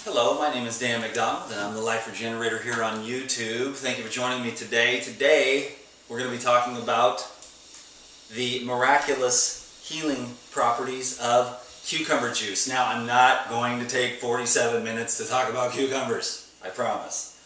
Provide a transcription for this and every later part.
Hello, my name is Dan McDonald and I'm the Life Regenerator here on YouTube. Thank you for joining me today. Today we're going to be talking about the miraculous healing properties of cucumber juice. Now, I'm not going to take 47 minutes to talk about cucumbers, I promise.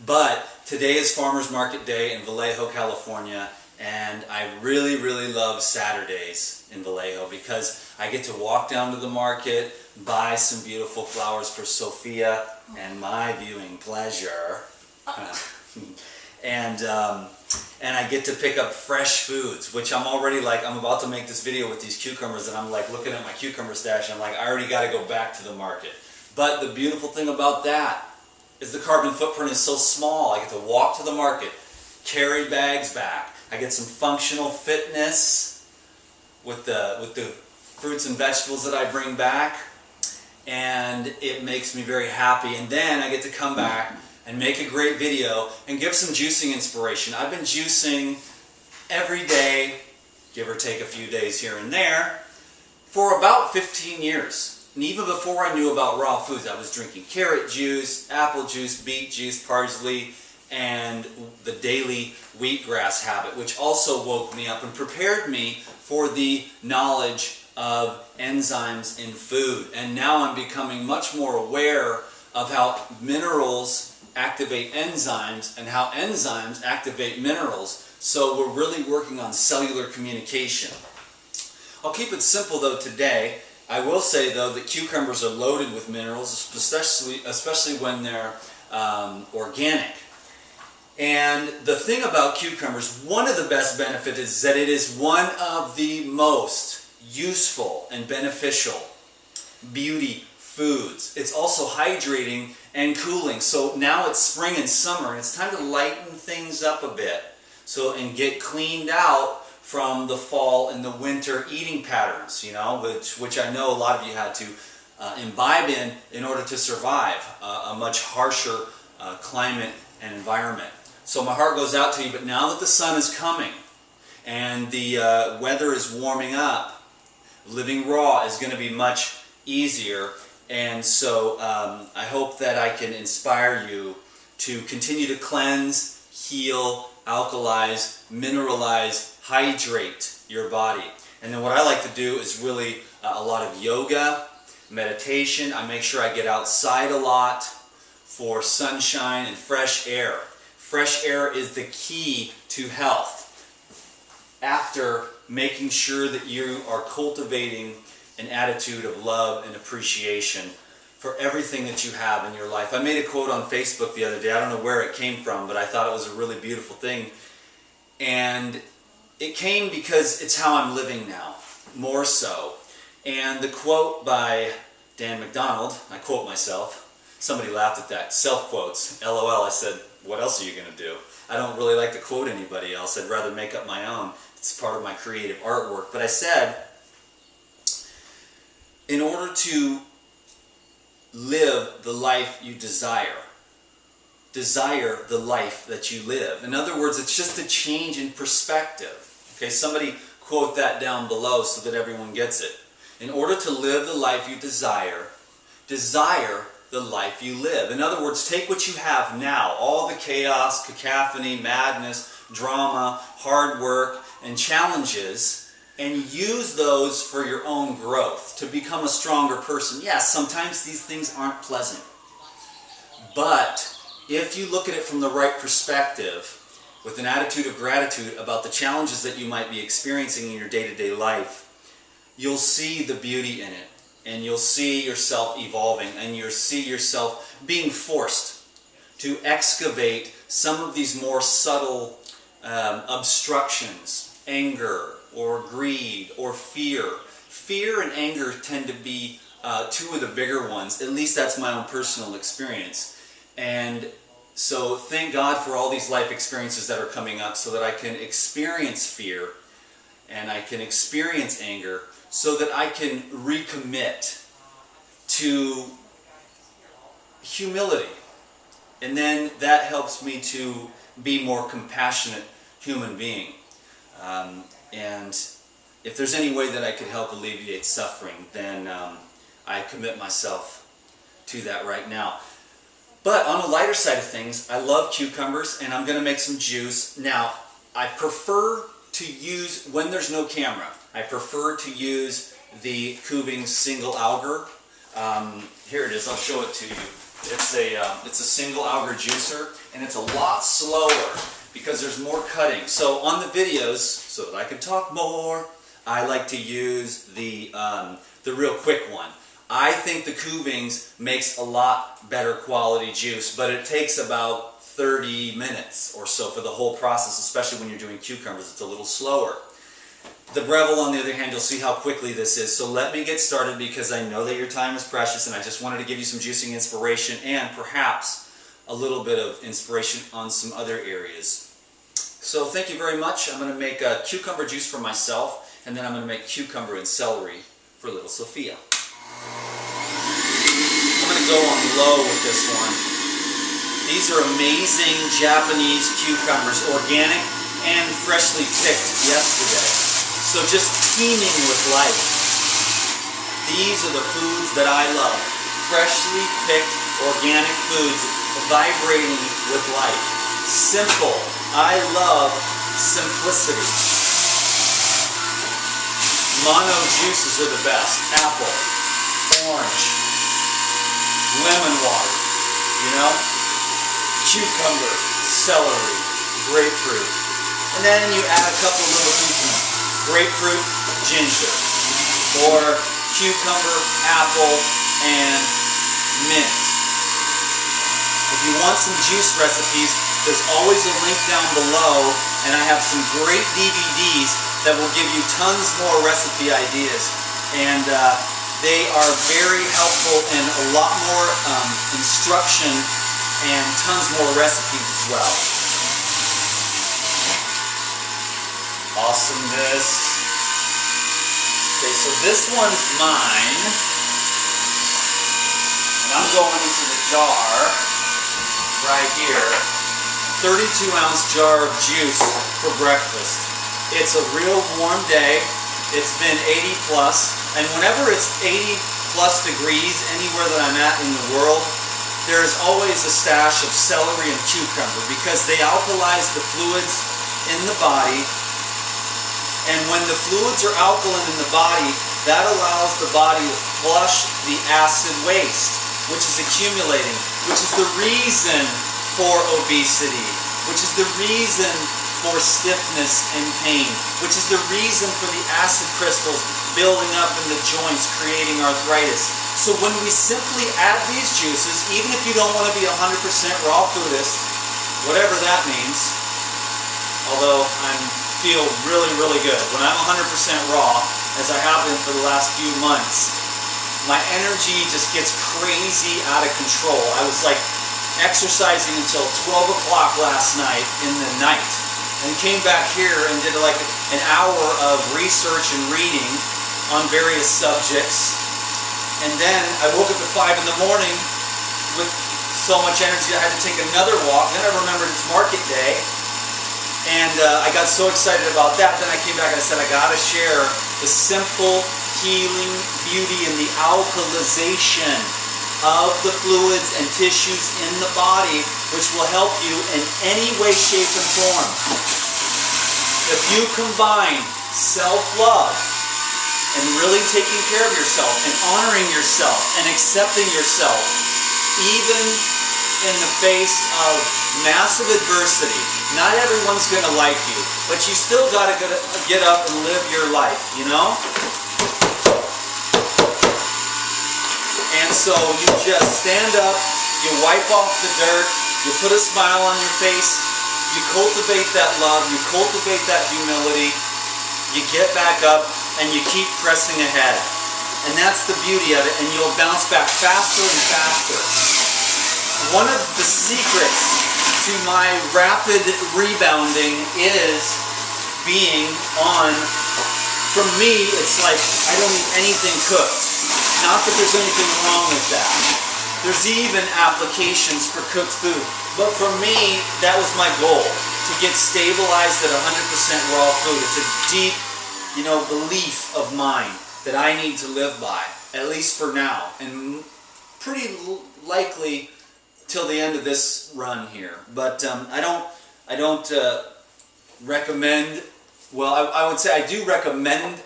But today is Farmers Market Day in Vallejo, California, and I really love Saturdays in Vallejo because I get to walk down to the market, buy some beautiful flowers for Sophia and my viewing pleasure, and I get to pick up fresh foods, which I'm already like, I'm about to make this video with these cucumbers and I'm like looking at my cucumber stash and I'm like, I already got to go back to the market. But the beautiful thing about that is the carbon footprint is so small. I get to walk to the market, carry bags back. I get some functional fitness with the fruits and vegetables that I bring back, and it makes me very happy. And then I get to come back and make a great video and give some juicing inspiration. I've been juicing every day, give or take a few days here and there, for about 15 years. And even before I knew about raw foods, I was drinking carrot juice, apple juice, beet juice, parsley, and the daily wheatgrass habit, which also woke me up and prepared me for the knowledge of enzymes in food. And now I'm becoming much more aware of how minerals activate enzymes and how enzymes activate minerals. So we're really working on cellular communication. I'll keep it simple though today. I will say though that cucumbers are loaded with minerals, especially when they're organic. And the thing about cucumbers, one of the best benefits is that it is one of the most useful and beneficial beauty foods. It's also hydrating and cooling. So now it's spring and summer and it's time to lighten things up a bit and get cleaned out from the fall and the winter eating patterns, which I know a lot of you had to imbibe in order to survive a much harsher climate and environment. So my heart goes out to you, but now that the sun is coming and the weather is warming up, living raw is going to be much easier. And so I hope that I can inspire you to continue to cleanse, heal, alkalize, mineralize, hydrate your body. And then what I like to do is really a lot of yoga, meditation. I make sure I get outside a lot for sunshine and fresh air. Fresh air is the key to health. After making sure that you are cultivating an attitude of love and appreciation for everything that you have in your life. I made a quote on Facebook the other day. I don't know where it came from, but I thought it was a really beautiful thing. And it came because it's how I'm living now, more so. And the quote by Dan McDonald, I quote myself. Somebody laughed at that. Self-quotes. LOL. I said, what else are you going to do? I don't really like to quote anybody else. I'd rather make up my own. It's part of my creative artwork. But I said, in order to live the life you desire the life that you live. In other words, it's just a change in perspective. Okay, somebody quote that down below so that everyone gets it. In order to live the life you desire the life you live. In other words, take what you have now, all the chaos, cacophony, madness, drama, hard work, and challenges, and use those for your own growth, to become a stronger person. Yes, sometimes these things aren't pleasant. But if you look at it from the right perspective, with an attitude of gratitude about the challenges that you might be experiencing in your day-to-day life, you'll see the beauty in it. And you'll see yourself evolving, and you'll see yourself being forced to excavate some of these more subtle obstructions, anger or greed or fear. Fear and anger tend to be two of the bigger ones. At least that's my own personal experience. And so thank God for all these life experiences that are coming up so that I can experience fear and I can experience anger, so that I can recommit to humility. And then that helps me to be more compassionate human being. And if there's any way that I could help alleviate suffering, then I commit myself to that right now. But on the lighter side of things, I love cucumbers, and I'm going to make some juice. Now, I prefer to use, when there's no camera, I prefer to use the Kuvings single auger. Here it is, I'll show it to you. It's a single auger juicer, and it's a lot slower because there's more cutting. So on the videos, so that I can talk more, I like to use the real quick one. I think the Kuvings makes a lot better quality juice, but it takes about 30 minutes or so for the whole process, especially when you're doing cucumbers. It's a little slower. The Breville, on the other hand, you'll see how quickly this is. So let me get started because I know that your time is precious, and I just wanted to give you some juicing inspiration and perhaps a little bit of inspiration on some other areas. So thank you very much. I'm going to make a cucumber juice for myself, and then I'm going to make cucumber and celery for little Sophia. I'm going to go on low with this one. These are amazing Japanese cucumbers, organic and freshly picked yesterday. So just teeming with life. These are the foods that I love. Freshly picked organic foods vibrating with life. Simple. I love simplicity. Mono juices are the best. Apple, orange, lemon water, you know? Cucumber, celery, grapefruit. And then you add a couple of little things. Grapefruit, ginger, or cucumber, apple, and mint. If you want some juice recipes, there's always a link down below, and I have some great DVDs that will give you tons more recipe ideas. And they are very helpful and a lot more instruction and tons more recipes as well. Awesomeness. Okay, so this one's mine. And I'm going into the jar right here. 32-ounce jar of juice for breakfast. It's a real warm day. It's been 80 plus. And whenever it's 80 plus degrees anywhere that I'm at in the world, there's always a stash of celery and cucumber because they alkalize the fluids in the body. And when the fluids are alkaline in the body, that allows the body to flush the acid waste, which is accumulating, which is the reason for obesity, which is the reason for stiffness and pain, which is the reason for the acid crystals building up in the joints, creating arthritis. So when we simply add these juices, even if you don't want to be 100% raw foodist, whatever that means, although I feel really, really good. When I'm 100% raw, as I have been for the last few months, my energy just gets crazy out of control. I was like exercising until 12 o'clock last night in the night, and came back here and did like an hour of research and reading on various subjects. And then I woke up at 5 in the morning with so much energy I had to take another walk. Then I remembered it's market day. And I got so excited about that. Then I came back and I said, I got to share the simple healing beauty and the alkalization of the fluids and tissues in the body, which will help you in any way, shape, and form. If you combine self-love and really taking care of yourself and honoring yourself and accepting yourself, even in the face of massive adversity, not everyone's going to like you, but you still got to get up and live your life, you know? And so you just stand up, you wipe off the dirt, you put a smile on your face, you cultivate that love, you cultivate that humility, you get back up, and you keep pressing ahead. And that's the beauty of it, and you'll bounce back faster and faster. One of the secrets to my rapid rebounding is being on, for me, it's like I don't eat anything cooked. Not that there's anything wrong with that. There's even applications for cooked food. But for me, that was my goal, to get stabilized at 100% raw food. It's a deep, belief of mine that I need to live by, at least for now. And pretty likely till the end of this run here. But I don't recommend. Well, I would say I do recommend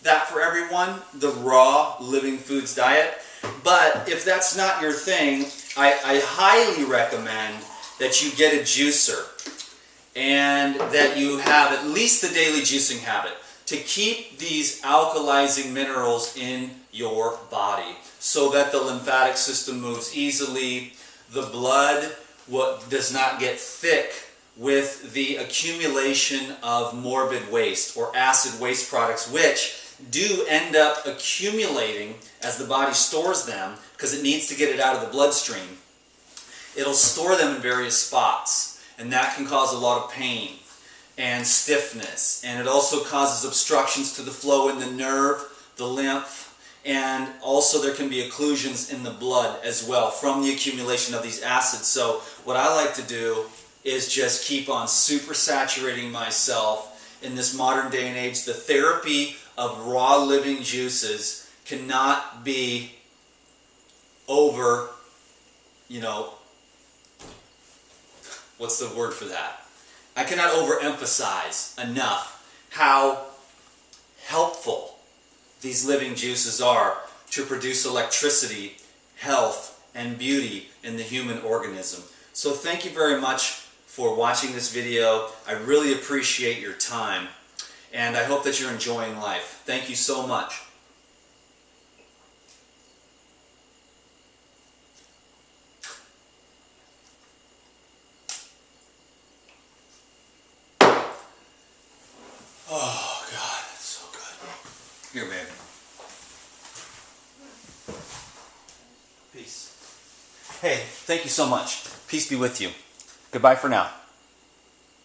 that for everyone, the raw living foods diet. But if that's not your thing, I highly recommend that you get a juicer and that you have at least the daily juicing habit to keep these alkalizing minerals in your body so that the lymphatic system moves easily, the blood does not get thick with the accumulation of morbid waste or acid waste products, which do end up accumulating as the body stores them because it needs to get it out of the bloodstream. It'll store them in various spots, and that can cause a lot of pain and stiffness, and it also causes obstructions to the flow in the nerve, the lymph, and also there can be occlusions in the blood as well from the accumulation of these acids. So what I like to do is just keep on super saturating myself in this modern day and age. The therapy of raw living juices cannot be over, what's the word for that? I cannot overemphasize enough how helpful these living juices are to produce electricity, health, and beauty in the human organism. So thank you very much for watching this video. I really appreciate your time, and I hope that you're enjoying life. Thank you so much. Oh, God, it's so good. Here, babe. Peace. Hey, thank you so much. Peace be with you. Goodbye for now.